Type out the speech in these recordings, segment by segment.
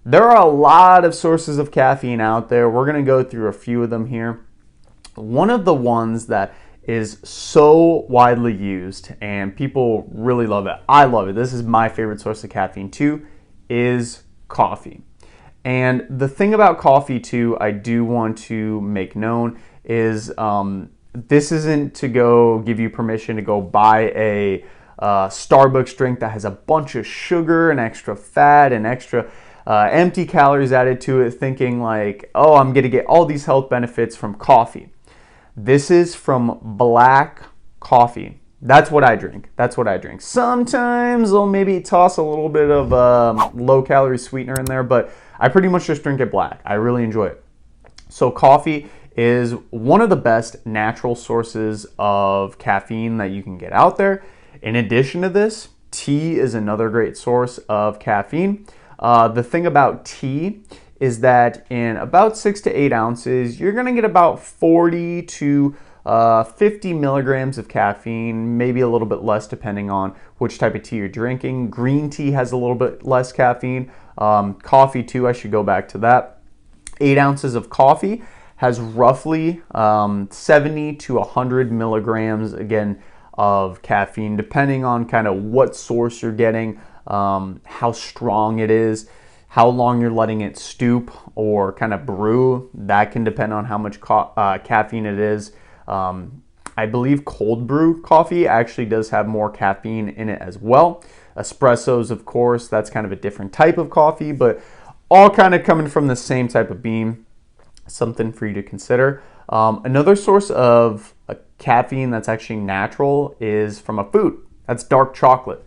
There are a lot of sources of caffeine out there. We're going to go through a few of them here. One of the ones that is so widely used and people really love it, I love it, this is my favorite source of caffeine too, is coffee. And the thing about coffee too, I do want to make known is this isn't to go give you permission to go buy a Starbucks drink that has a bunch of sugar and extra fat and extra empty calories added to it, thinking like, oh, I'm going to get all these health benefits from coffee. This is from black coffee. That's what I drink. That's what I drink. Sometimes I'll maybe toss a little bit of low-calorie sweetener in there, but I pretty much just drink it black. I really enjoy it. So coffee is one of the best natural sources of caffeine that you can get out there. In addition to this, tea is another great source of caffeine. The thing about tea is that in about 6 to 8 ounces, you're going to get about 40 to 50 milligrams of caffeine, maybe a little bit less depending on which type of tea you're drinking. Green tea has a little bit less caffeine. Coffee too, I should go back to that. 8 ounces of coffee has roughly 70 to 100 milligrams, again, of caffeine, depending on kind of what source you're getting, how strong it is, how long you're letting it stoop or kind of brew. That can depend on how much caffeine it is. I believe cold brew coffee actually does have more caffeine in it as well. Espressos, of course, that's kind of a different type of coffee, but all kind of coming from the same type of bean. Something for you to consider. Another source of caffeine that's actually natural is from a food. That's dark chocolate.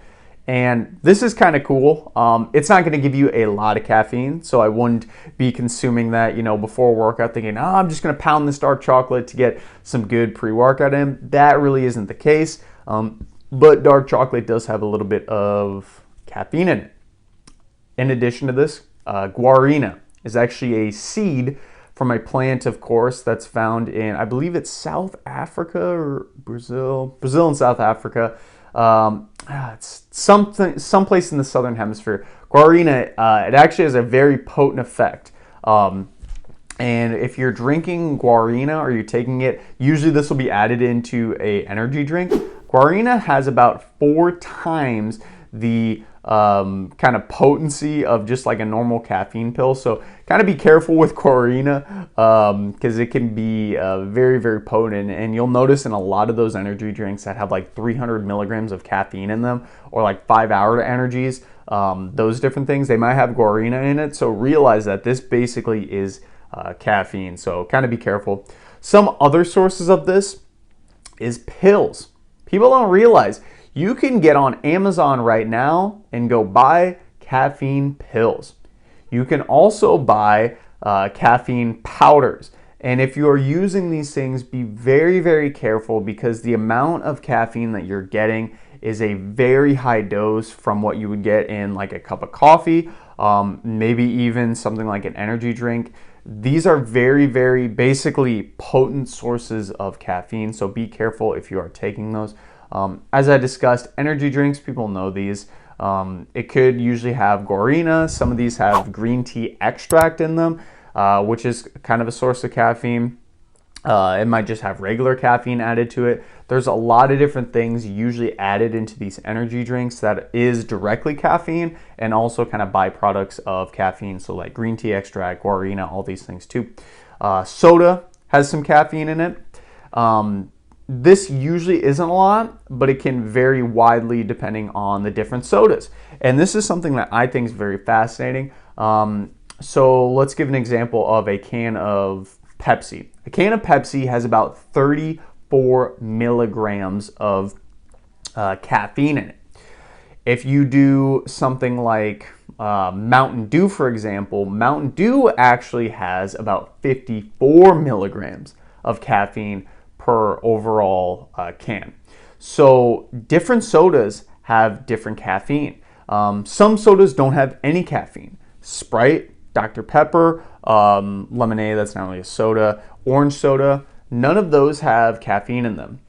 And this is kind of cool. It's not going to give you a lot of caffeine, so I wouldn't be consuming that, before a workout thinking, I'm just going to pound this dark chocolate to get some good pre-workout in. That really isn't the case. But dark chocolate does have a little bit of caffeine in it. In addition to this, guarana is actually a seed from a plant, of course, that's found in, I believe it's South Africa or Brazil and South Africa. It's someplace in the southern hemisphere. Guarana, it actually has a very potent effect. And if you're drinking guarana or you're taking it, usually this will be added into a energy drink. Guarana has about 4 times the kind of potency of just like a normal caffeine pill. So kind of be careful with guarana because it can be very, very potent. And you'll notice in a lot of those energy drinks that have like 300 milligrams of caffeine in them, or like 5-hour energies, those different things, they might have guarana in it. So realize that this basically is caffeine. So kind of be careful. Some other sources of this is pills. People don't realize you can get on Amazon right now and go buy caffeine pills. You can also buy caffeine powders. And if you are using these things, be very, very careful because the amount of caffeine that you're getting is a very high dose from what you would get in like a cup of coffee, maybe even something like an energy drink. These are very, very basically potent sources of caffeine. So be careful if you are taking those. As I discussed, energy drinks, people know these. It could usually have guarana. Some of these have green tea extract in them, which is kind of a source of caffeine. It might just have regular caffeine added to it. There's a lot of different things usually added into these energy drinks that is directly caffeine and also kind of byproducts of caffeine. So like green tea extract, guarana, all these things too. Soda has some caffeine in it. This usually isn't a lot, but it can vary widely depending on the different sodas. And this is something that I think is very fascinating. So let's give an example of a can of Pepsi. A can of Pepsi has about 34 milligrams of caffeine in it. If you do something like Mountain Dew, for example, Mountain Dew actually has about 54 milligrams of caffeine per overall can. So different sodas have different caffeine. Some sodas don't have any caffeine. Sprite, Dr. Pepper, lemonade, that's not really a soda, orange soda, none of those have caffeine in them,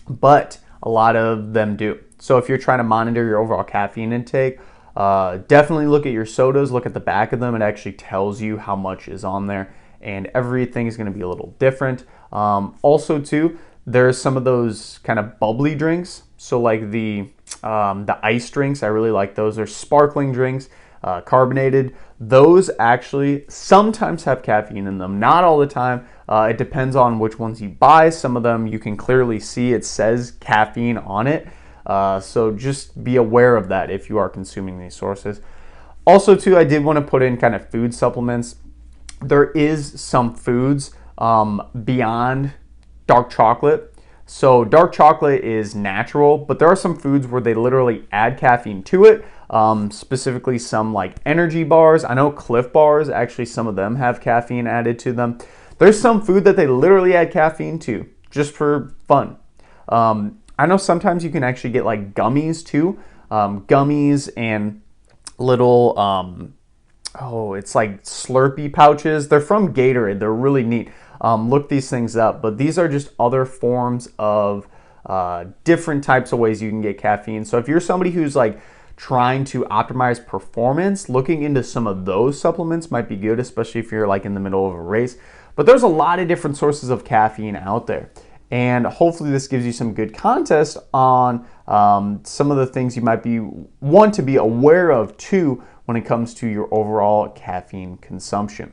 but a lot of them do. So if you're trying to monitor your overall caffeine intake, Definitely look at your sodas, look at the back of them. It actually tells you how much is on there, and everything is going to be a little different. Also too, there's some of those kind of bubbly drinks. So like the ice drinks, I really like those. They're sparkling drinks, carbonated. Those actually sometimes have caffeine in them, not all the time. It depends on which ones you buy. Some of them you can clearly see it says caffeine on it. So just be aware of that if you are consuming these sources. Also too, I did want to put in kind of food supplements. There is some foods beyond dark chocolate. So dark chocolate is natural, but there are some foods where they literally add caffeine to it. Specifically some like energy bars. I know Cliff bars, actually some of them have caffeine added to them. There's some food that they literally add caffeine to just for fun. I know sometimes you can actually get like gummies too. Gummies and little, it's like Slurpee pouches. They're from Gatorade. They're really neat. Look these things up, but these are just other forms of different types of ways you can get caffeine. So if you're somebody who's like trying to optimize performance, looking into some of those supplements might be good, especially if you're like in the middle of a race. But there's a lot of different sources of caffeine out there. And hopefully this gives you some good context on some of the things you might want to be aware of too when it comes to your overall caffeine consumption.